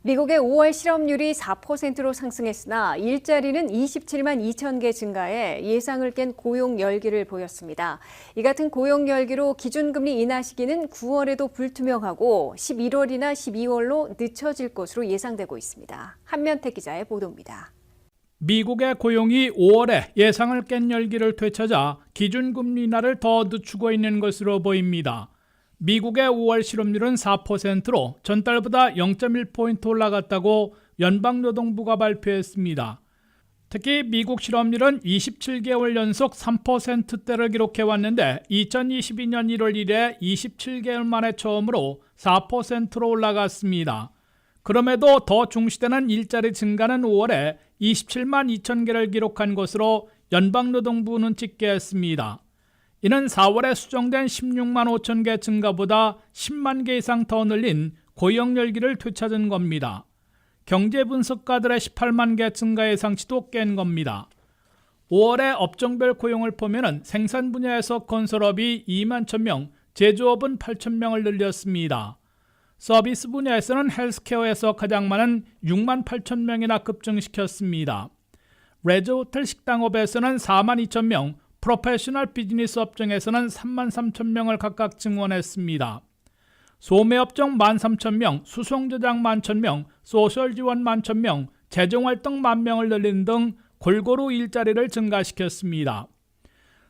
미국의 5월 실업률이 4%로 상승했으나 일자리는 27만 2천 개 증가해 예상을 깬 고용 열기를 보였습니다. 이 같은 고용 열기로 기준금리 인하 시기는 9월에도 불투명하고 11월이나 12월로 늦춰질 것으로 예상되고 있습니다. 한면태 기자의 보도입니다. 미국의 고용이 5월에 예상을 깬 열기를 되찾아 기준금리 인하를 더 늦추고 있는 것으로 보입니다. 미국의 5월 실업률은 4%로 전달보다 0.1포인트 올라갔다고 연방노동부가 발표했습니다. 특히 미국 실업률은 27개월 연속 3%대를 기록해왔는데 2022년 1월 이래 27개월 만에 처음으로 4%로 올라갔습니다. 그럼에도 더 중시되는 일자리 증가는 5월에 27만 2천 개를 기록한 것으로 연방노동부는 집계했습니다. 이는 4월에 수정된 16만 5천 개 증가보다 10만 개 이상 더 늘린 고용 열기를 되찾은 겁니다. 경제 분석가들의 18만 개 증가 예상치도 깬 겁니다. 5월에 업종별 고용을 보면 생산 분야에서 건설업이 2만 1,000명, 제조업은 8천 명을 늘렸습니다. 서비스 분야에서는 헬스케어에서 가장 많은 6만 8천 명이나 급증시켰습니다. 레저 호텔 식당업에서는 4만 2천 명, 프로페셔널 비즈니스 업종에서는 3만 3천 명을 각각 증원했습니다. 소매업종 13,000명, 수송저장 11,000명, 소셜지원 11,000명, 재정활동 10,000명을 늘리는 등 골고루 일자리를 증가시켰습니다.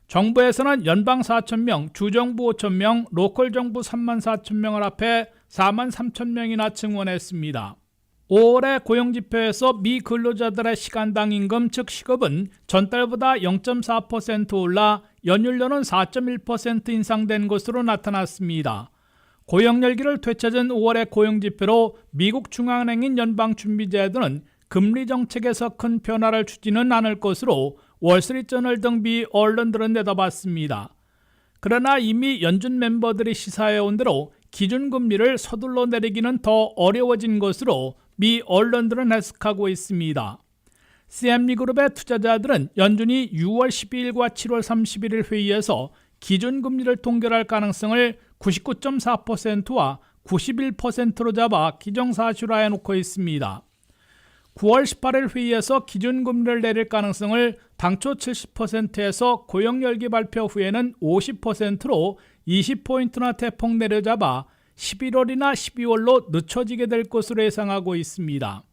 정부에서는 연방 4,000명, 주정부 5,000명, 로컬정부 3만 4,000명을 합해 4만 3천 명이나 증원했습니다. 5월의 고용지표에서 미근로자들의 시간당 임금 즉 시급은 전달보다 0.4% 올라 연율로는 4.1% 인상된 것으로 나타났습니다. 고용 열기를 되찾은 5월의 고용지표로 미국 중앙은행인 연방준비제도는 금리 정책에서 큰 변화를 주지는 않을 것으로 월스트리트저널 등 미 언론들은 내다봤습니다. 그러나 이미 연준 멤버들이 시사해온 대로 기준금리를 서둘러 내리기는 더 어려워진 것으로 미 언론들은 해석하고 있습니다. CME그룹의 투자자들은 연준이 6월 12일과 7월 31일 회의에서 기준금리를 동결할 가능성을 99.4%와 91%로 잡아 기정사실화해 놓고 있습니다. 9월 18일 회의에서 기준금리를 내릴 가능성을 당초 70%에서 고용열기 발표 후에는 50%로 20포인트나 대폭 내려잡아 11월이나 12월로 늦춰지게 될 것으로 예상하고 있습니다.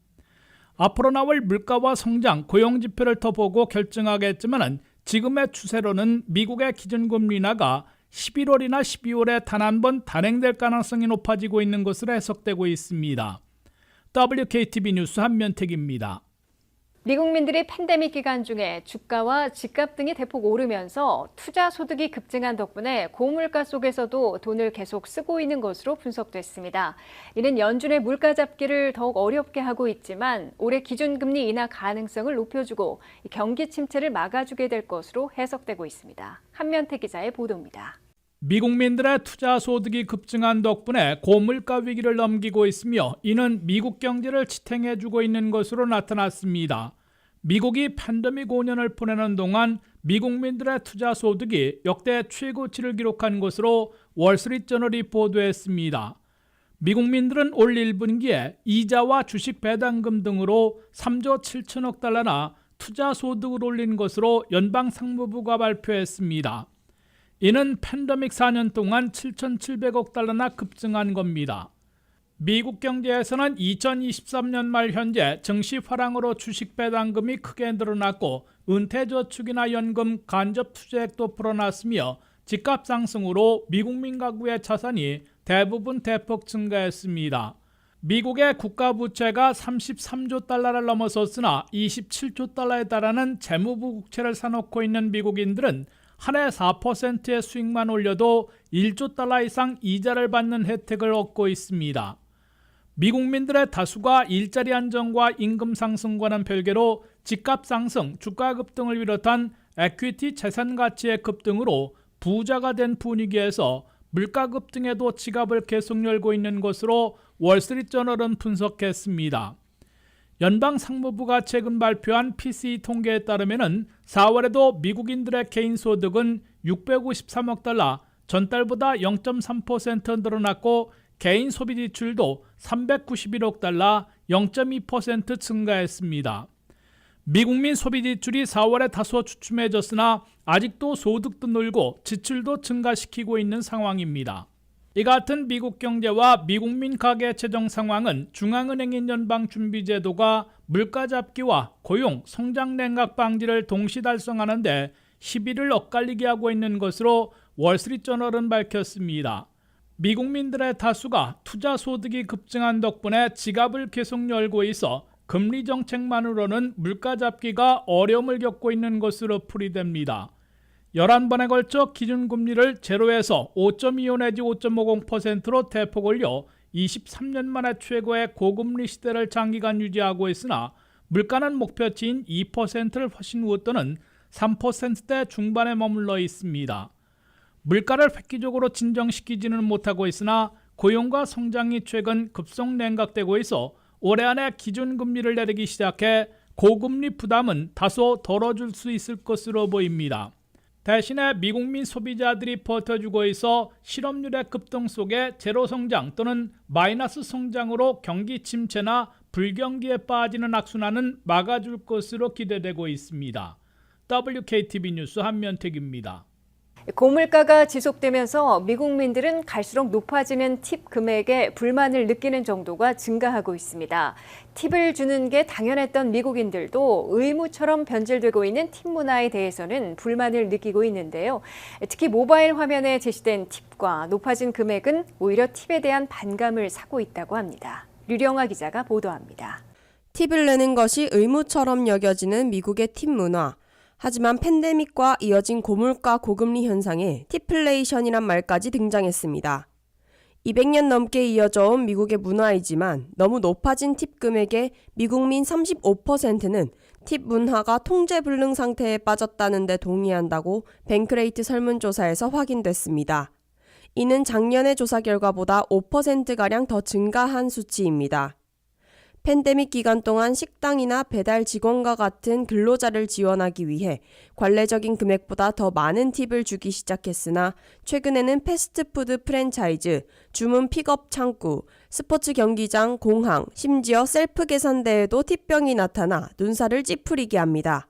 앞으로 나올 물가와 성장, 고용지표를 더 보고 결정하겠지만 지금의 추세로는 미국의 기준금리 인하가 11월이나 12월에 단 한 번 단행될 가능성이 높아지고 있는 것으로 해석되고 있습니다. WKTV 뉴스 한면택입니다. 미국민들이 팬데믹 기간 중에 주가와 집값 등이 대폭 오르면서 투자 소득이 급증한 덕분에 고물가 속에서도 돈을 계속 쓰고 있는 것으로 분석됐습니다. 이는 연준의 물가 잡기를 더욱 어렵게 하고 있지만 올해 기준금리 인하 가능성을 높여주고 경기 침체를 막아주게 될 것으로 해석되고 있습니다. 한면태 기자의 보도입니다. 미국민들의 투자 소득이 급증한 덕분에 고물가 위기를 넘기고 있으며 이는 미국 경제를 지탱해주고 있는 것으로 나타났습니다. 미국이 팬데믹 5년을 보내는 동안 미국민들의 투자 소득이 역대 최고치를 기록한 것으로 월스트리트저널이 보도했습니다. 미국민들은 올 1분기에 이자와 주식 배당금 등으로 3조 7천억 달러나 투자 소득을 올린 것으로 연방상무부가 발표했습니다. 이는 팬데믹 4년 동안 7,700억 달러나 급증한 겁니다. 미국 경제에서는 2023년 말 현재 증시 화랑으로 주식 배당금이 크게 늘어났고 은퇴저축이나 연금 간접 투자액도 불어났으며 집값 상승으로 미국민 가구의 자산이 대부분 대폭 증가했습니다. 미국의 국가부채가 33조 달러를 넘어섰으나 27조 달러에 달하는 재무부 국채를 사놓고 있는 미국인들은 한 해 4%의 수익만 올려도 1조 달러 이상 이자를 받는 혜택을 얻고 있습니다. 미국민들의 다수가 일자리 안정과 임금 상승과는 별개로 집값 상승, 주가 급등을 비롯한 에퀴티 재산 가치의 급등으로 부자가 된 분위기에서 물가 급등에도 지갑을 계속 열고 있는 것으로 월스트리트저널은 분석했습니다. 연방상무부가 최근 발표한 PCE 통계에 따르면 4월에도 미국인들의 개인 소득은 653억 달러, 전달보다 0.3% 늘어났고 개인 소비 지출도 391억 달러, 0.2% 증가했습니다. 미국민 소비 지출이 4월에 다소 주춤해졌으나 아직도 소득도 늘고 지출도 증가시키고 있는 상황입니다. 이 같은 미국 경제와 미국민 가계 재정 상황은 중앙은행인 연방준비제도가 물가 잡기와 고용, 성장 냉각 방지를 동시 달성하는 데 시비를 엇갈리게 하고 있는 것으로 월스트리트저널은 밝혔습니다. 미국민들의 다수가 투자 소득이 급증한 덕분에 지갑을 계속 열고 있어 금리 정책만으로는 물가 잡기가 어려움을 겪고 있는 것으로 풀이됩니다. 11번에 걸쳐 기준금리를 제로에서 5.25 내지 5.50%로 대폭 올려 23년 만에 최고의 고금리 시대를 장기간 유지하고 있으나 물가는 목표치인 2%를 훨씬 웃도는 3%대 중반에 머물러 있습니다. 물가를 획기적으로 진정시키지는 못하고 있으나 고용과 성장이 최근 급속 냉각되고 있어 올해 안에 기준금리를 내리기 시작해 고금리 부담은 다소 덜어줄 수 있을 것으로 보입니다. 대신에 미국민 소비자들이 버텨주고 있어 실업률의 급등 속에 제로 성장 또는 마이너스 성장으로 경기 침체나 불경기에 빠지는 악순환은 막아줄 것으로 기대되고 있습니다. WKTV 뉴스 한면택입니다. 고물가가 지속되면서 미국민들은 갈수록 높아지는 팁 금액에 불만을 느끼는 정도가 증가하고 있습니다. 팁을 주는 게 당연했던 미국인들도 의무처럼 변질되고 있는 팁 문화에 대해서는 불만을 느끼고 있는데요. 특히 모바일 화면에 제시된 팁과 높아진 금액은 오히려 팁에 대한 반감을 사고 있다고 합니다. 류령아 기자가 보도합니다. 팁을 내는 것이 의무처럼 여겨지는 미국의 팁 문화. 하지만 팬데믹과 이어진 고물가 고금리 현상에 팁플레이션이란 말까지 등장했습니다. 200년 넘게 이어져 온 미국의 문화이지만 너무 높아진 팁 금액의 미국민 35%는 팁 문화가 통제불능 상태에 빠졌다는 데 동의한다고 뱅크레이트 설문조사에서 확인됐습니다. 이는 작년의 조사 결과보다 5%가량 더 증가한 수치입니다. 팬데믹 기간 동안 식당이나 배달 직원과 같은 근로자를 지원하기 위해 관례적인 금액보다 더 많은 팁을 주기 시작했으나 최근에는 패스트푸드 프랜차이즈, 주문 픽업 창구, 스포츠 경기장, 공항, 심지어 셀프 계산대에도 팁병이 나타나 눈살을 찌푸리게 합니다.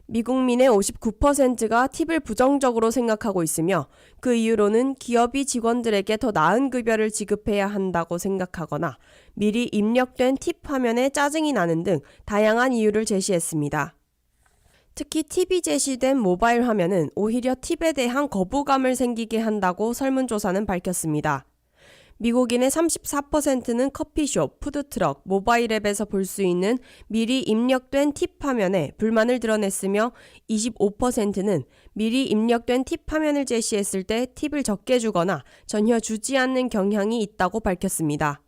미국민의 59%가 팁을 부정적으로 생각하고 있으며 그 이유로는 기업이 직원들에게 더 나은 급여를 지급해야 한다고 생각하거나 미리 입력된 팁 화면에 짜증이 나는 등 다양한 이유를 제시했습니다. 특히 팁이 제시된 모바일 화면은 오히려 팁에 대한 거부감을 생기게 한다고 설문조사는 밝혔습니다. 미국인의 34%는 커피숍, 푸드트럭, 모바일 앱에서 볼 수 있는 미리 입력된 팁 화면에 불만을 드러냈으며 25%는 미리 입력된 팁 화면을 제시했을 때 팁을 적게 주거나 전혀 주지 않는 경향이 있다고 밝혔습니다.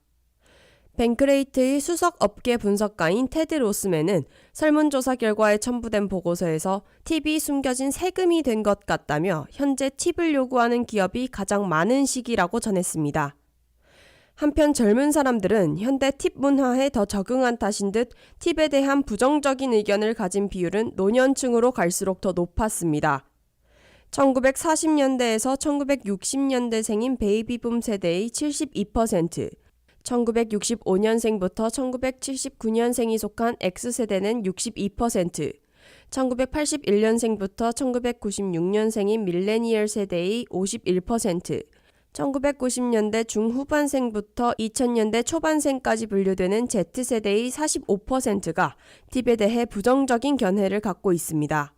뱅크레이트의 수석 업계 분석가인 테드 로스맨은 설문조사 결과에 첨부된 보고서에서 팁이 숨겨진 세금이 된 것 같다며 현재 팁을 요구하는 기업이 가장 많은 시기라고 전했습니다. 한편 젊은 사람들은 현대 팁 문화에 더 적응한 탓인 듯 팁에 대한 부정적인 의견을 가진 비율은 노년층으로 갈수록 더 높았습니다. 1940년대에서 1960년대생인 베이비붐 세대의 72%, 1965년생부터 1979년생이 속한 X세대는 62%, 1981년생부터 1996년생인 밀레니얼 세대의 51%, 1990년대 중후반생부터 2000년대 초반생까지 분류되는 Z세대의 45%가 팁에 대해 부정적인 견해를 갖고 있습니다.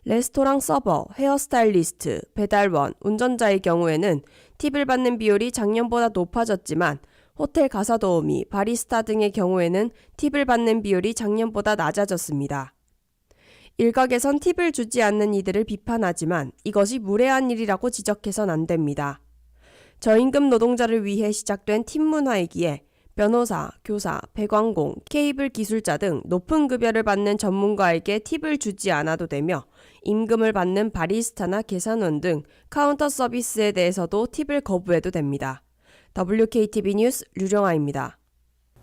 레스토랑 서버, 헤어스타일리스트, 배달원, 운전자의 경우에는 팁을 받는 비율이 작년보다 높아졌지만 호텔 가사도우미, 바리스타 등의 경우에는 팁을 받는 비율이 작년보다 낮아졌습니다. 일각에선 팁을 주지 않는 이들을 비판하지만 이것이 무례한 일이라고 지적해선 안 됩니다. 저임금 노동자를 위해 시작된 팁 문화이기에 변호사, 교사, 배관공, 케이블 기술자 등 높은 급여를 받는 전문가에게 팁을 주지 않아도 되며 임금을 받는 바리스타나 계산원 등 카운터 서비스에 대해서도 팁을 거부해도 됩니다. WKTV 뉴스 류정아입니다.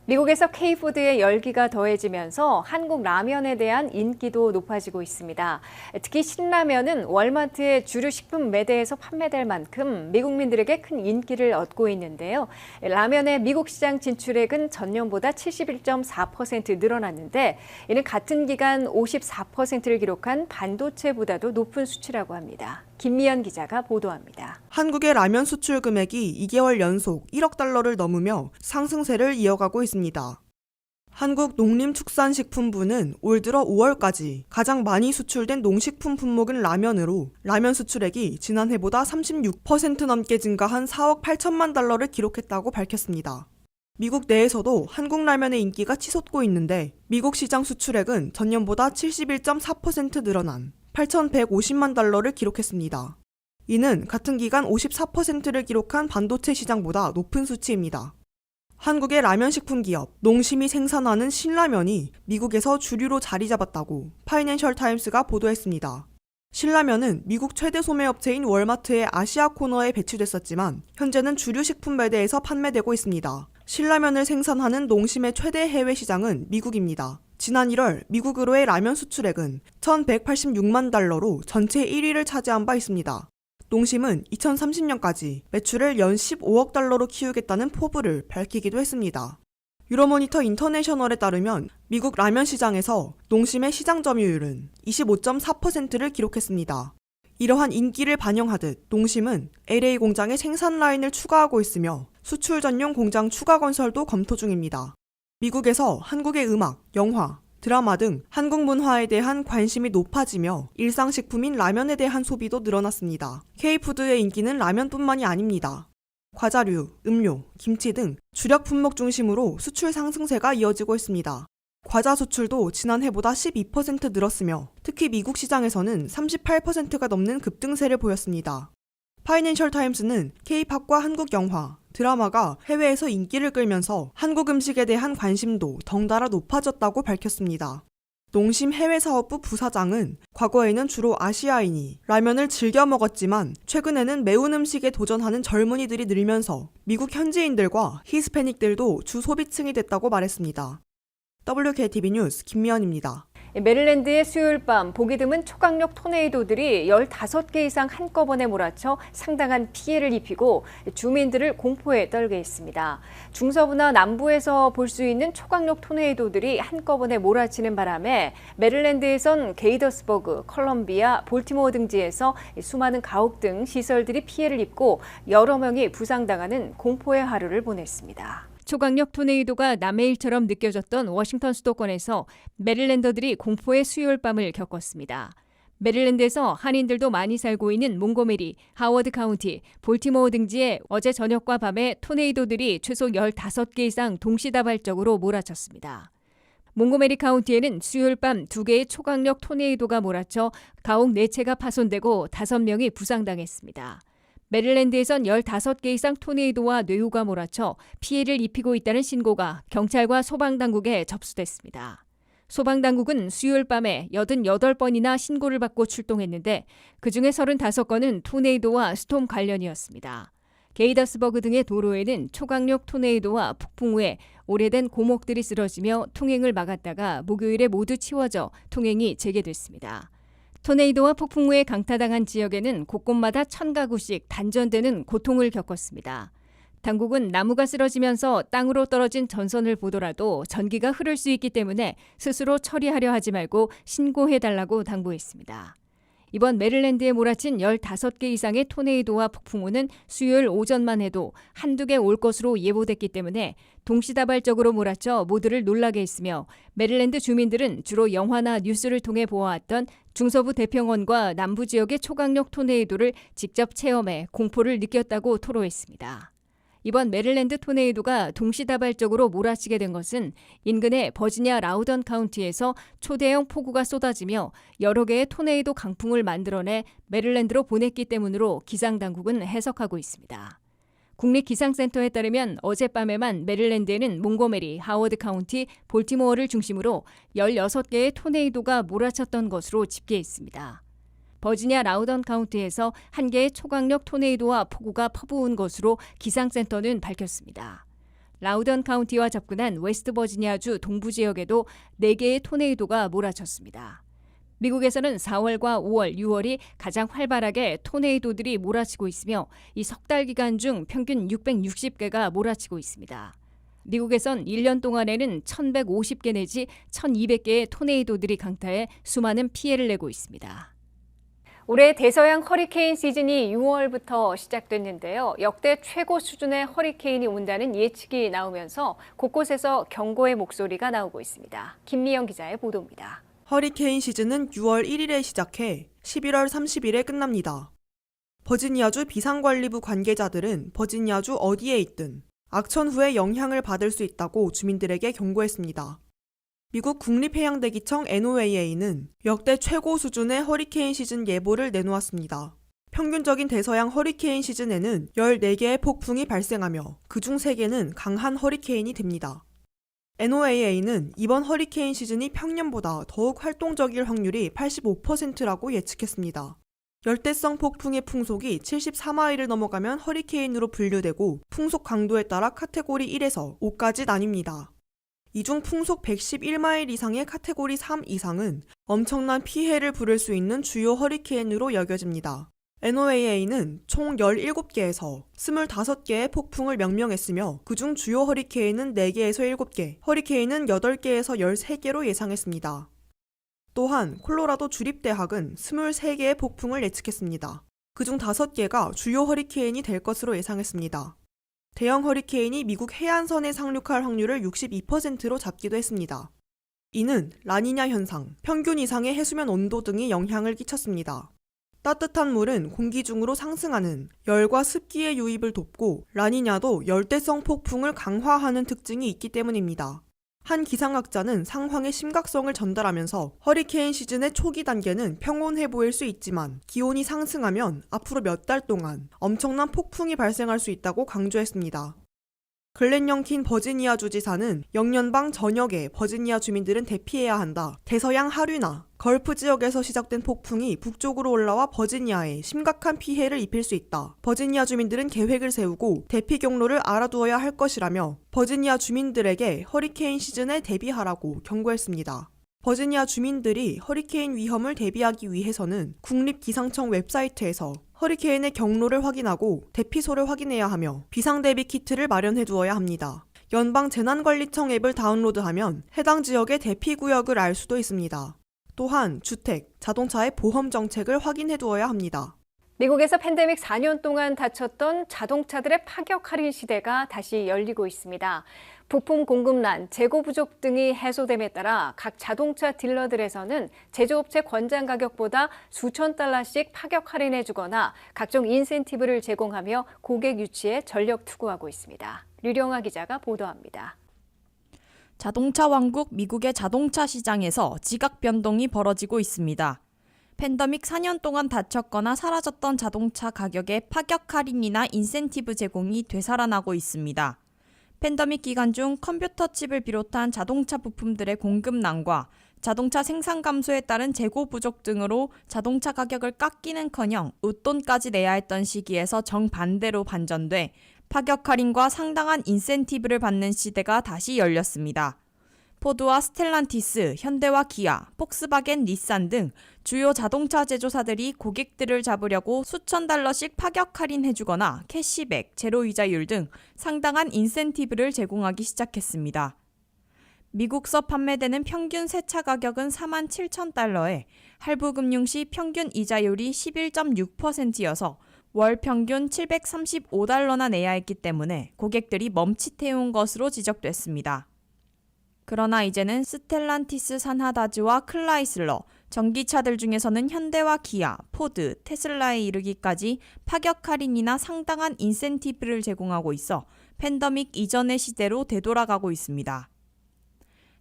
미국에서 K푸드의 열기가 더해지면서 한국 라면에 대한 인기도 높아지고 있습니다. 특히 신라면은 월마트의 주류 식품 매대에서 판매될 만큼 미국민들에게 큰 인기를 얻고 있는데요. 라면의 미국 시장 진출액은 전년보다 71.4% 늘어났는데 이는 같은 기간 54%를 기록한 반도체보다도 높은 수치라고 합니다. 김미연 기자가 보도합니다. 한국의 라면 수출 금액이 2개월 연속 1억 달러를 넘으며 상승세를 이어가고 있습니다. 한국농림축산식품부는 올 들어 5월까지 가장 많이 수출된 농식품 품목인 라면으로 라면 수출액이 지난해보다 36% 넘게 증가한 4억 8천만 달러를 기록했다고 밝혔습니다. 미국 내에서도 한국 라면의 인기가 치솟고 있는데 미국 시장 수출액은 전년보다 71.4% 늘어난 8,150만 달러를 기록했습니다. 이는 같은 기간 54%를 기록한 반도체 시장보다 높은 수치입니다. 한국의 라면 식품 기업 농심이 생산하는 신라면이 미국에서 주류로 자리 잡았다고 파이낸셜 타임스가 보도했습니다. 신라면은 미국 최대 소매업체인 월마트의 아시아 코너에 배치됐었지만 현재는 주류 식품 매대에서 판매되고 있습니다. 신라면을 생산하는 농심의 최대 해외 시장은 미국입니다. 지난 1월 미국으로의 라면 수출액은 1,186만 달러로 전체 1위를 차지한 바 있습니다. 농심은 2030년까지 매출을 연 15억 달러로 키우겠다는 포부를 밝히기도 했습니다. 유로모니터 인터내셔널에 따르면 미국 라면 시장에서 농심의 시장 점유율은 25.4%를 기록했습니다. 이러한 인기를 반영하듯 농심은 LA 공장에 생산 라인을 추가하고 있으며 수출 전용 공장 추가 건설도 검토 중입니다. 미국에서 한국의 음악, 영화, 드라마 등 한국 문화에 대한 관심이 높아지며 일상식품인 라면에 대한 소비도 늘어났습니다. K푸드의 인기는 라면뿐만이 아닙니다. 과자류, 음료, 김치 등 주력 품목 중심으로 수출 상승세가 이어지고 있습니다. 과자 수출도 지난해보다 12% 늘었으며 특히 미국 시장에서는 38%가 넘는 급등세를 보였습니다. 파이낸셜 타임스는 K-팝과 한국 영화, 드라마가 해외에서 인기를 끌면서 한국 음식에 대한 관심도 덩달아 높아졌다고 밝혔습니다. 농심 해외사업부 부사장은 과거에는 주로 아시아인이 라면을 즐겨 먹었지만 최근에는 매운 음식에 도전하는 젊은이들이 늘면서 미국 현지인들과 히스패닉들도 주 소비층이 됐다고 말했습니다. WKTV 뉴스 김미연입니다. 메릴랜드의 수요일 밤 보기 드문 초강력 토네이도들이 15개 이상 한꺼번에 몰아쳐 상당한 피해를 입히고 주민들을 공포에 떨게 했습니다. 중서부나 남부에서 볼 수 있는 초강력 토네이도들이 한꺼번에 몰아치는 바람에 메릴랜드에선 게이더스버그, 컬럼비아, 볼티모어 등지에서 수많은 가옥 등 시설들이 피해를 입고 여러 명이 부상당하는 공포의 하루를 보냈습니다. 초강력 토네이도가 남의 일처럼 느껴졌던 워싱턴 수도권에서 메릴랜더들이 공포의 수요일 밤을 겪었습니다. 메릴랜드에서 한인들도 많이 살고 있는 몽고메리, 하워드 카운티, 볼티모어 등지에 어제 저녁과 밤에 토네이도들이 최소 15개 이상 동시다발적으로 몰아쳤습니다. 몽고메리 카운티에는 수요일 밤 2개의 초강력 토네이도가 몰아쳐 가옥 4채가 파손되고 5명이 부상당했습니다. 메릴랜드에선 15개 이상 토네이도와 뇌우가 몰아쳐 피해를 입히고 있다는 신고가 경찰과 소방당국에 접수됐습니다. 소방당국은 수요일 밤에 88번이나 신고를 받고 출동했는데 그중에 35건은 토네이도와 스톰 관련이었습니다. 게이더스버그 등의 도로에는 초강력 토네이도와 폭풍 후에 오래된 고목들이 쓰러지며 통행을 막았다가 목요일에 모두 치워져 통행이 재개됐습니다. 토네이도와 폭풍 후에 강타당한 지역에는 곳곳마다 1000가구씩 단전되는 고통을 겪었습니다. 당국은 나무가 쓰러지면서 땅으로 떨어진 전선을 보더라도 전기가 흐를 수 있기 때문에 스스로 처리하려 하지 말고 신고해달라고 당부했습니다. 이번 메릴랜드에 몰아친 15개 이상의 토네이도와 폭풍우는 수요일 오전만 해도 한두 개 올 것으로 예보됐기 때문에 동시다발적으로 몰아쳐 모두를 놀라게 했으며 메릴랜드 주민들은 주로 영화나 뉴스를 통해 보아왔던 중서부 대평원과 남부 지역의 초강력 토네이도를 직접 체험해 공포를 느꼈다고 토로했습니다. 이번 메릴랜드 토네이도가 동시다발적으로 몰아치게 된 것은 인근의 버지니아 라우던 카운티에서 초대형 폭우가 쏟아지며 여러 개의 토네이도 강풍을 만들어내 메릴랜드로 보냈기 때문으로 기상당국은 해석하고 있습니다. 국립기상센터에 따르면 어젯밤에만 메릴랜드에는 몽고메리, 하워드 카운티, 볼티모어를 중심으로 16개의 토네이도가 몰아쳤던 것으로 집계했습니다. 버지니아 라우던 카운티에서 1개의 초강력 토네이도와 폭우가 퍼부은 것으로 기상센터는 밝혔습니다. 라우던 카운티와 접근한 웨스트 버지니아주 동부 지역에도 4개의 토네이도가 몰아쳤습니다. 미국에서는 4월과 5월, 6월이 가장 활발하게 토네이도들이 몰아치고 있으며 이 석 달 기간 중 평균 660개가 몰아치고 있습니다. 미국에선 1년 동안에는 1,150개 내지 1,200개의 토네이도들이 강타해 수많은 피해를 내고 있습니다. 올해 대서양 허리케인 시즌이 6월부터 시작됐는데요. 역대 최고 수준의 허리케인이 온다는 예측이 나오면서 곳곳에서 경고의 목소리가 나오고 있습니다. 김미영 기자의 보도입니다. 허리케인 시즌은 6월 1일에 시작해 11월 30일에 끝납니다. 버지니아주 비상관리부 관계자들은 버지니아주 어디에 있든 악천 후에 영향을 받을 수 있다고 주민들에게 경고했습니다. 미국 국립해양대기청 NOAA는 역대 최고 수준의 허리케인 시즌 예보를 내놓았습니다. 평균적인 대서양 허리케인 시즌에는 14개의 폭풍이 발생하며 그중 3개는 강한 허리케인이 됩니다. NOAA는 이번 허리케인 시즌이 평년보다 더욱 활동적일 확률이 85%라고 예측했습니다. 열대성 폭풍의 풍속이 74마일을 넘어가면 허리케인으로 분류되고 풍속 강도에 따라 카테고리 1에서 5까지 나뉩니다. 이 중 풍속 111마일 이상의 카테고리 3 이상은 엄청난 피해를 부를 수 있는 주요 허리케인으로 여겨집니다. NOAA는 총 17개에서 25개의 폭풍을 명명했으며 그중 주요 허리케인은 4개에서 7개, 허리케인은 8개에서 13개로 예상했습니다. 또한 콜로라도 주립대학은 23개의 폭풍을 예측했습니다. 그중 5개가 주요 허리케인이 될 것으로 예상했습니다. 대형 허리케인이 미국 해안선에 상륙할 확률을 62%로 잡기도 했습니다. 이는 라니냐 현상, 평균 이상의 해수면 온도 등이 영향을 끼쳤습니다. 따뜻한 물은 공기 중으로 상승하는 열과 습기의 유입을 돕고 라니냐도 열대성 폭풍을 강화하는 특징이 있기 때문입니다. 한 기상학자는 상황의 심각성을 전달하면서 허리케인 시즌의 초기 단계는 평온해 보일 수 있지만 기온이 상승하면 앞으로 몇 달 동안 엄청난 폭풍이 발생할 수 있다고 강조했습니다. 글렌 영킨 버지니아 주지사는 영연방 전역에 버지니아 주민들은 대피해야 한다. 대서양 하류나 걸프 지역에서 시작된 폭풍이 북쪽으로 올라와 버지니아에 심각한 피해를 입힐 수 있다. 버지니아 주민들은 계획을 세우고 대피 경로를 알아두어야 할 것이라며 버지니아 주민들에게 허리케인 시즌에 대비하라고 경고했습니다. 버지니아 주민들이 허리케인 위험을 대비하기 위해서는 국립기상청 웹사이트에서 허리케인의 경로를 확인하고 대피소를 확인해야 하며 비상대비 키트를 마련해 두어야 합니다. 연방재난관리청 앱을 다운로드하면 해당 지역의 대피구역을 알 수도 있습니다. 또한 주택, 자동차의 보험 정책을 확인해 두어야 합니다. 미국에서 팬데믹 4년 동안 닫혔던 자동차들의 파격 할인 시대가 다시 열리고 있습니다. 부품 공급난, 재고 부족 등이 해소됨에 따라 각 자동차 딜러들에서는 제조업체 권장 가격보다 수천 달러씩 파격 할인해주거나 각종 인센티브를 제공하며 고객 유치에 전력 투구하고 있습니다. 류령아 기자가 보도합니다. 자동차 왕국 미국의 자동차 시장에서 지각 변동이 벌어지고 있습니다. 팬데믹 4년 동안 닫혔거나 사라졌던 자동차 가격의 파격 할인이나 인센티브 제공이 되살아나고 있습니다. 팬데믹 기간 중 컴퓨터 칩을 비롯한 자동차 부품들의 공급난과 자동차 생산 감소에 따른 재고 부족 등으로 자동차 가격을 깎기는커녕 웃돈까지 내야 했던 시기에서 정반대로 반전돼 파격 할인과 상당한 인센티브를 받는 시대가 다시 열렸습니다. 포드와 스텔란티스, 현대와 기아, 폭스바겐, 닛산 등 주요 자동차 제조사들이 고객들을 잡으려고 수천 달러씩 파격 할인해주거나 캐시백, 제로이자율 등 상당한 인센티브를 제공하기 시작했습니다. 미국서 판매되는 평균 세차 가격은 47,000달러에 할부금융 시 평균 이자율이 11.6%여서 월 평균 735달러나 내야 했기 때문에 고객들이 멈칫해온 것으로 지적됐습니다. 그러나 이제는 스텔란티스 산하다즈와 클라이슬러, 전기차들 중에서는 현대와 기아, 포드, 테슬라에 이르기까지 파격 할인이나 상당한 인센티브를 제공하고 있어 팬데믹 이전의 시대로 되돌아가고 있습니다.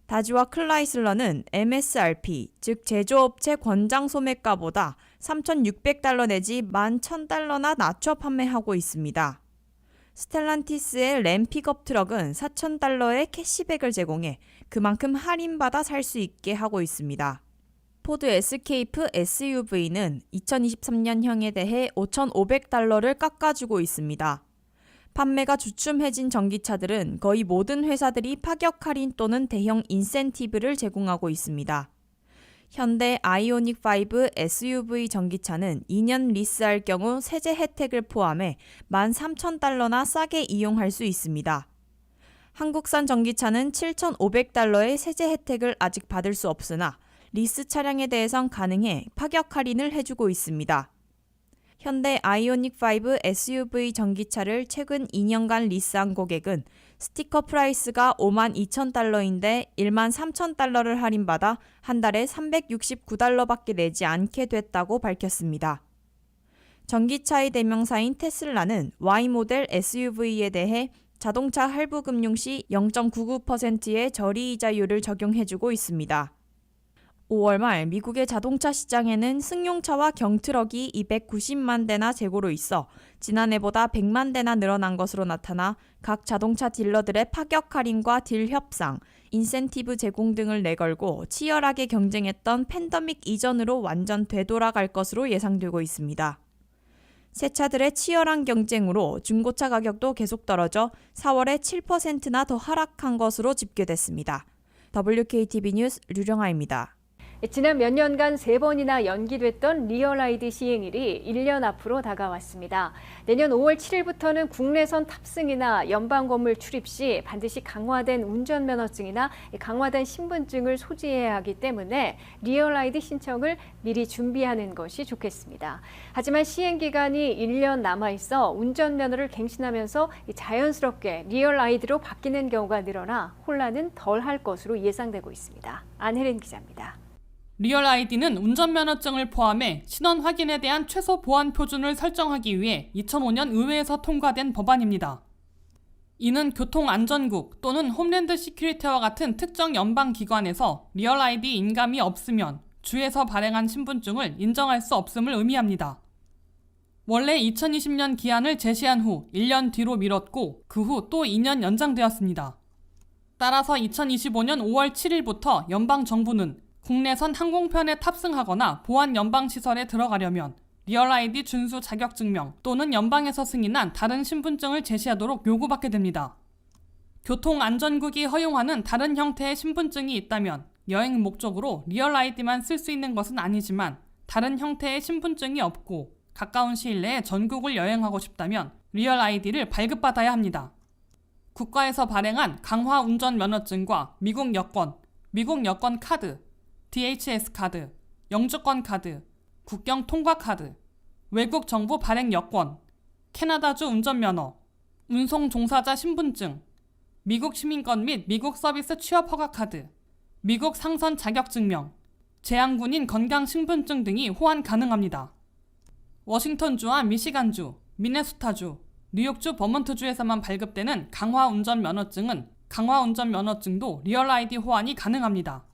다즈와 클라이슬러는 MSRP, 즉 제조업체 권장 소매가보다 3,600달러 내지 11,000달러나 낮춰 판매하고 있습니다. 스텔란티스의 램 픽업 트럭은 $4,000의 캐시백을 제공해 그만큼 할인받아 살 수 있게 하고 있습니다. 포드 에스케이프 SUV는 2023년형에 대해 $5,500를 깎아주고 있습니다. 판매가 주춤해진 전기차들은 거의 모든 회사들이 파격 할인 또는 대형 인센티브를 제공하고 있습니다. 현대 아이오닉 5 SUV 전기차는 2년 리스할 경우 세제 혜택을 포함해 $13,000나 싸게 이용할 수 있습니다. 한국산 전기차는 $7,500의 세제 혜택을 아직 받을 수 없으나 리스 차량에 대해선 가능해 파격 할인을 해주고 있습니다. 현대 아이오닉 5 SUV 전기차를 최근 2년간 리스한 고객은 스티커 프라이스가 $52,000인데 $13,000를 할인받아 한 달에 $369밖에 내지 않게 됐다고 밝혔습니다. 전기차의 대명사인 테슬라는 Y모델 SUV에 대해 자동차 할부 금융 시 0.99%의 저리이자율을 적용해주고 있습니다. 5월 말 미국의 자동차 시장에는 승용차와 경트럭이 290만 대나 재고로 있어 지난해보다 100만 대나 늘어난 것으로 나타나 각 자동차 딜러들의 파격 할인과 딜 협상, 인센티브 제공 등을 내걸고 치열하게 경쟁했던 팬데믹 이전으로 완전 되돌아갈 것으로 예상되고 있습니다. 새 차들의 치열한 경쟁으로 중고차 가격도 계속 떨어져 4월에 7%나 더 하락한 것으로 집계됐습니다. WKTV 뉴스 류령아입니다. 지난 몇 년간 3번이나 연기됐던 리얼 아이디 시행일이 1년 앞으로 다가왔습니다. 내년 5월 7일부터는 국내선 탑승이나 연방 건물 출입 시 반드시 강화된 운전면허증이나 강화된 신분증을 소지해야 하기 때문에 리얼 아이디 신청을 미리 준비하는 것이 좋겠습니다. 하지만 시행 기간이 1년 남아 있어 운전면허를 갱신하면서 자연스럽게 리얼 아이디로 바뀌는 경우가 늘어나 혼란은 덜할 것으로 예상되고 있습니다. 안혜린 기자입니다. 리얼 아이디는 운전면허증을 포함해 신원 확인에 대한 최소 보안 표준을 설정하기 위해 2005년 의회에서 통과된 법안입니다. 이는 교통안전국 또는 홈랜드 시큐리티와 같은 특정 연방기관에서 리얼 아이디 인감이 없으면 주에서 발행한 신분증을 인정할 수 없음을 의미합니다. 원래 2020년 기한을 제시한 후 1년 뒤로 미뤘고 그 후 또 2년 연장되었습니다. 따라서 2025년 5월 7일부터 연방정부는 국내선 항공편에 탑승하거나 보안 연방시설에 들어가려면 리얼 아이디 준수 자격증명 또는 연방에서 승인한 다른 신분증을 제시하도록 요구받게 됩니다. 교통안전국이 허용하는 다른 형태의 신분증이 있다면 여행 목적으로 리얼 아이디만 쓸 수 있는 것은 아니지만 다른 형태의 신분증이 없고 가까운 시일 내에 전국을 여행하고 싶다면 리얼 아이디를 발급받아야 합니다. 국가에서 발행한 강화 운전면허증과 미국 여권, 미국 여권 카드, DHS 카드, 영주권 카드, 국경 통과 카드, 외국 정부 발행 여권, 캐나다주 운전면허, 운송 종사자 신분증, 미국 시민권 및 미국 서비스 취업 허가 카드, 미국 상선 자격증명, 재향군인 건강 신분증 등이 호환 가능합니다. 워싱턴주와 미시간주, 미네소타주, 뉴욕주 버몬트주에서만 발급되는 강화 운전면허증은 강화 운전면허증도 리얼 아이디 호환이 가능합니다.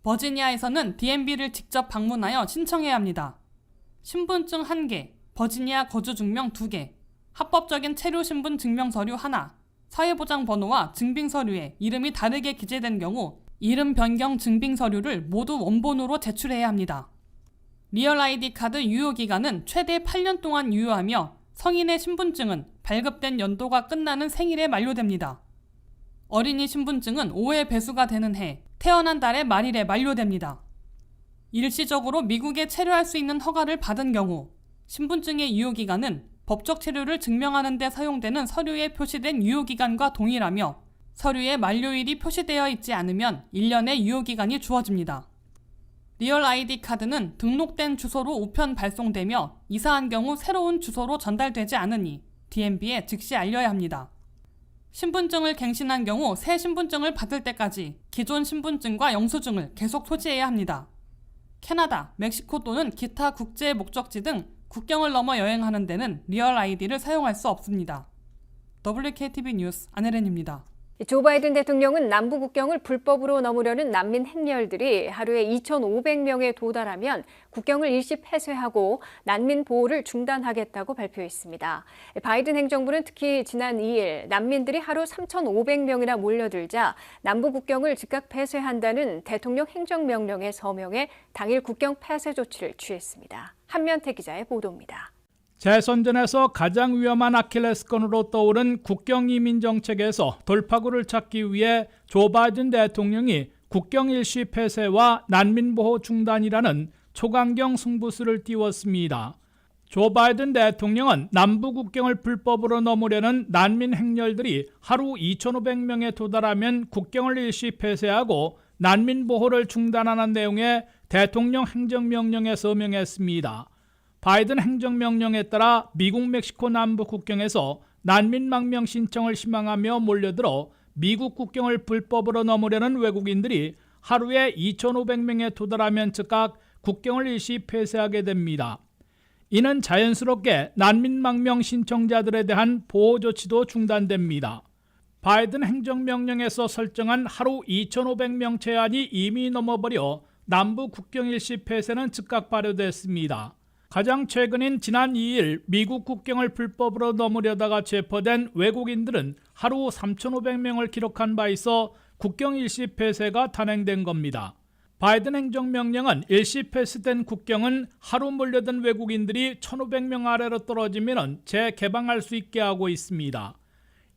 버지니아에서는 DMV를 직접 방문하여 신청해야 합니다. 신분증 1개, 버지니아 거주 증명 2개, 합법적인 체류 신분 증명 서류 1, 사회보장 번호와 증빙 서류에 이름이 다르게 기재된 경우 이름 변경 증빙 서류를 모두 원본으로 제출해야 합니다. 리얼 아이디 카드 유효 기간은 최대 8년 동안 유효하며 성인의 신분증은 발급된 연도가 끝나는 생일에 만료됩니다. 어린이 신분증은 5회 배수가 되는 해, 태어난 달의 말일에 만료됩니다. 일시적으로 미국에 체류할 수 있는 허가를 받은 경우 신분증의 유효기간은 법적 체류를 증명하는 데 사용되는 서류에 표시된 유효기간과 동일하며 서류에 만료일이 표시되어 있지 않으면 1년의 유효기간이 주어집니다. 리얼 아이디 카드는 등록된 주소로 우편 발송되며 이사한 경우 새로운 주소로 전달되지 않으니 DMV에 즉시 알려야 합니다. 신분증을 갱신한 경우 새 신분증을 받을 때까지 기존 신분증과 영수증을 계속 소지해야 합니다. 캐나다, 멕시코 또는 기타 국제 목적지 등 국경을 넘어 여행하는 데는 리얼 아이디를 사용할 수 없습니다. WKTV 뉴스 안혜린입니다. 조 바이든 대통령은 남부 국경을 불법으로 넘으려는 난민 행렬들이 하루에 2,500명에 도달하면 국경을 일시 폐쇄하고 난민 보호를 중단하겠다고 발표했습니다. 바이든 행정부는 특히 지난 2일 난민들이 하루 3,500명이나 몰려들자 남부 국경을 즉각 폐쇄한다는 대통령 행정명령에 서명해 당일 국경 폐쇄 조치를 취했습니다. 한면태 기자의 보도입니다. 재선전에서 가장 위험한 아킬레스건으로 떠오른 국경 이민 정책에서 돌파구를 찾기 위해 조 바이든 대통령이 국경 일시 폐쇄와 난민 보호 중단이라는 초강경 승부수를 띄웠습니다. 조 바이든 대통령은 남부 국경을 불법으로 넘으려는 난민 행렬들이 하루 2,500명에 도달하면 국경을 일시 폐쇄하고 난민 보호를 중단하는 내용의 대통령 행정명령에 서명했습니다. 바이든 행정명령에 따라 미국 멕시코 남부 국경에서 난민 망명 신청을 희망하며 몰려들어 미국 국경을 불법으로 넘으려는 외국인들이 하루에 2,500명에 도달하면 즉각 국경을 일시 폐쇄하게 됩니다. 이는 자연스럽게 난민 망명 신청자들에 대한 보호 조치도 중단됩니다. 바이든 행정명령에서 설정한 하루 2,500명 제한이 이미 넘어버려 남부 국경 일시 폐쇄는 즉각 발효됐습니다. 가장 최근인 지난 2일 미국 국경을 불법으로 넘으려다가 체포된 외국인들은 하루 3,500명을 기록한 바 있어 국경 일시 폐쇄가 단행된 겁니다. 바이든 행정명령은 일시 폐쇄된 국경은 하루 몰려든 외국인들이 1,500명 아래로 떨어지면 재개방할 수 있게 하고 있습니다.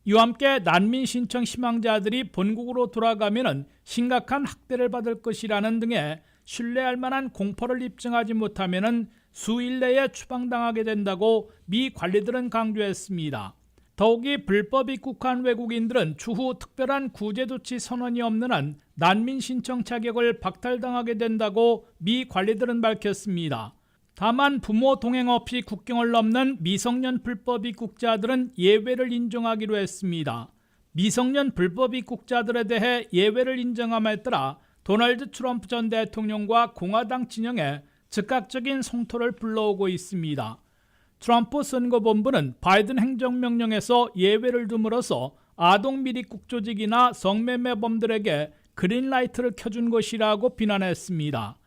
이와 함께 난민 신청 희망자들이 본국으로 돌아가면 심각한 학대를 받을 것이라는 등의 신뢰할 만한 공포를 입증하지 못하면 수일 내에 추방당하게 된다고 미 관리들은 강조했습니다. 더욱이 불법 입국한 외국인들은 추후 특별한 구제조치 선언이 없는 한 난민 신청 자격을 박탈당하게 된다고 미 관리들은 밝혔습니다. 다만 부모 동행 없이 국경을 넘는 미성년 불법 입국자들은 예외를 인정하기로 했습니다. 미성년 불법 입국자들에 대해 예외를 인정함에 따라 도널드 트럼프 전 대통령과 공화당 진영에 즉각적인 성토를 불러오고 있습니다. 트럼프 선거본부는 바이든 행정명령에서 예외를 둠으로써 아동 미입국 조직이나 성매매범들에게 그린라이트를 켜준 것이라고 비난했습니다.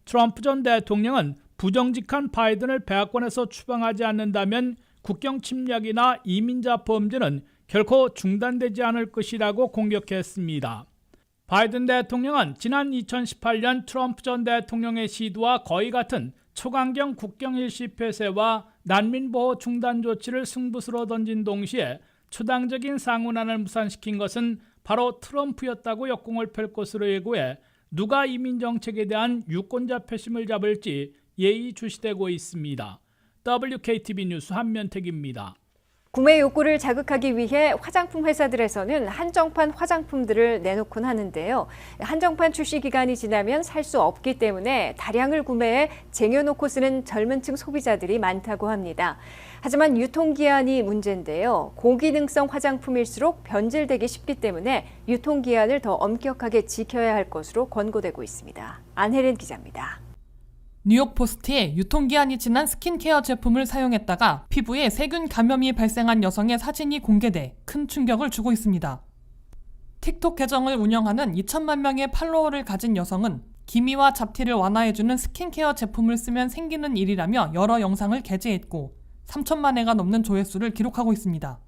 트럼프 전 대통령은 부정직한 바이든을 백악관에서 추방하지 않는다면 국경 침략이나 이민자 범죄는 결코 중단되지 않을 것이라고 공격했습니다. 바이든 대통령은 지난 2018년 트럼프 전 대통령의 시도와 거의 같은 초강경 국경 일시 폐쇄와 난민 보호 중단 조치를 승부수로 던진 동시에 초당적인 상훈안을 무산시킨 것은 바로 트럼프였다고 역공을 펼 것으로 예고해 누가 이민 정책에 대한 유권자 표심을 잡을지 예의주시되고 있습니다. WKTV 뉴스 한면택입니다. 구매 욕구를 자극하기 위해 화장품 회사들에서는 한정판 화장품들을 내놓곤 하는데요. 한정판 출시 기간이 지나면 살 수 없기 때문에 다량을 구매해 쟁여놓고 쓰는 젊은 층 소비자들이 많다고 합니다. 하지만 유통기한이 문제인데요. 고기능성 화장품일수록 변질되기 쉽기 때문에 유통기한을 더 엄격하게 지켜야 할 것으로 권고되고 있습니다. 안혜린 기자입니다. 뉴욕포스트에 유통기한이 지난 스킨케어 제품을 사용했다가 피부에 세균 감염이 발생한 여성의 사진이 공개돼 큰 충격을 주고 있습니다. 틱톡 계정을 운영하는 2천만 명의 팔로워를 가진 여성은 기미와 잡티를 완화해주는 스킨케어 제품을 쓰면 생기는 일이라며 여러 영상을 게재했고 3천만 회가 넘는 조회수를 기록하고 있습니다.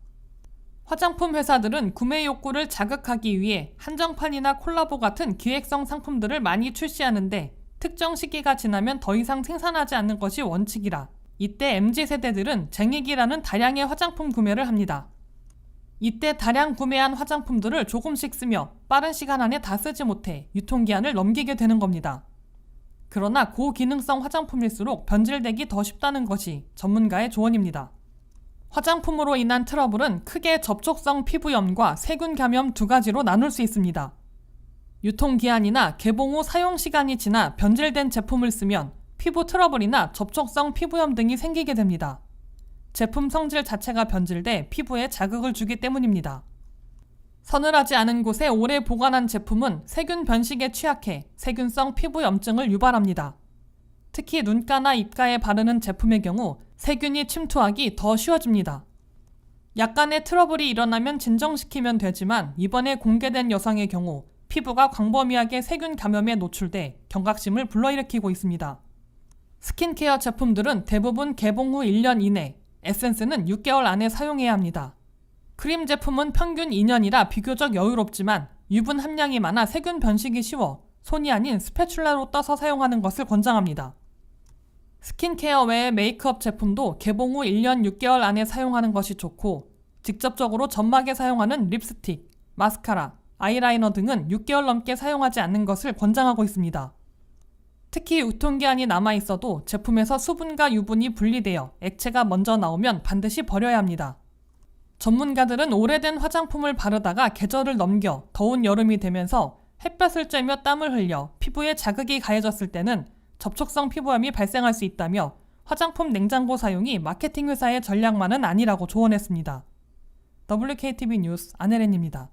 화장품 회사들은 구매 욕구를 자극하기 위해 한정판이나 콜라보 같은 기획성 상품들을 많이 출시하는데 특정 시기가 지나면 더 이상 생산하지 않는 것이 원칙이라 이때 MZ세대들은 쟁이기라는 다량의 화장품 구매를 합니다. 이때 다량 구매한 화장품들을 조금씩 쓰며 빠른 시간 안에 다 쓰지 못해 유통기한을 넘기게 되는 겁니다. 그러나 고기능성 화장품일수록 변질되기 더 쉽다는 것이 전문가의 조언입니다. 화장품으로 인한 트러블은 크게 접촉성 피부염과 세균 감염 두 가지로 나눌 수 있습니다. 유통기한이나 개봉 후 사용시간이 지나 변질된 제품을 쓰면 피부 트러블이나 접촉성 피부염 등이 생기게 됩니다. 제품 성질 자체가 변질돼 피부에 자극을 주기 때문입니다. 서늘하지 않은 곳에 오래 보관한 제품은 세균 변식에 취약해 세균성 피부염증을 유발합니다. 특히 눈가나 입가에 바르는 제품의 경우 세균이 침투하기 더 쉬워집니다. 약간의 트러블이 일어나면 진정시키면 되지만 이번에 공개된 여성의 경우 피부가 광범위하게 세균 감염에 노출돼 경각심을 불러일으키고 있습니다. 스킨케어 제품들은 대부분 개봉 후 1년 이내, 에센스는 6개월 안에 사용해야 합니다. 크림 제품은 평균 2년이라 비교적 여유롭지만 유분 함량이 많아 세균 변식이 쉬워 손이 아닌 스패츌라로 떠서 사용하는 것을 권장합니다. 스킨케어 외의 메이크업 제품도 개봉 후 1년 6개월 안에 사용하는 것이 좋고 직접적으로 점막에 사용하는 립스틱, 마스카라, 아이라이너 등은 6개월 넘게 사용하지 않는 것을 권장하고 있습니다. 특히 유통기한이 남아있어도 제품에서 수분과 유분이 분리되어 액체가 먼저 나오면 반드시 버려야 합니다. 전문가들은 오래된 화장품을 바르다가 계절을 넘겨 더운 여름이 되면서 햇볕을 쬐며 땀을 흘려 피부에 자극이 가해졌을 때는 접촉성 피부염이 발생할 수 있다며 화장품 냉장고 사용이 마케팅 회사의 전략만은 아니라고 조언했습니다. WKTV 뉴스 안혜린입니다.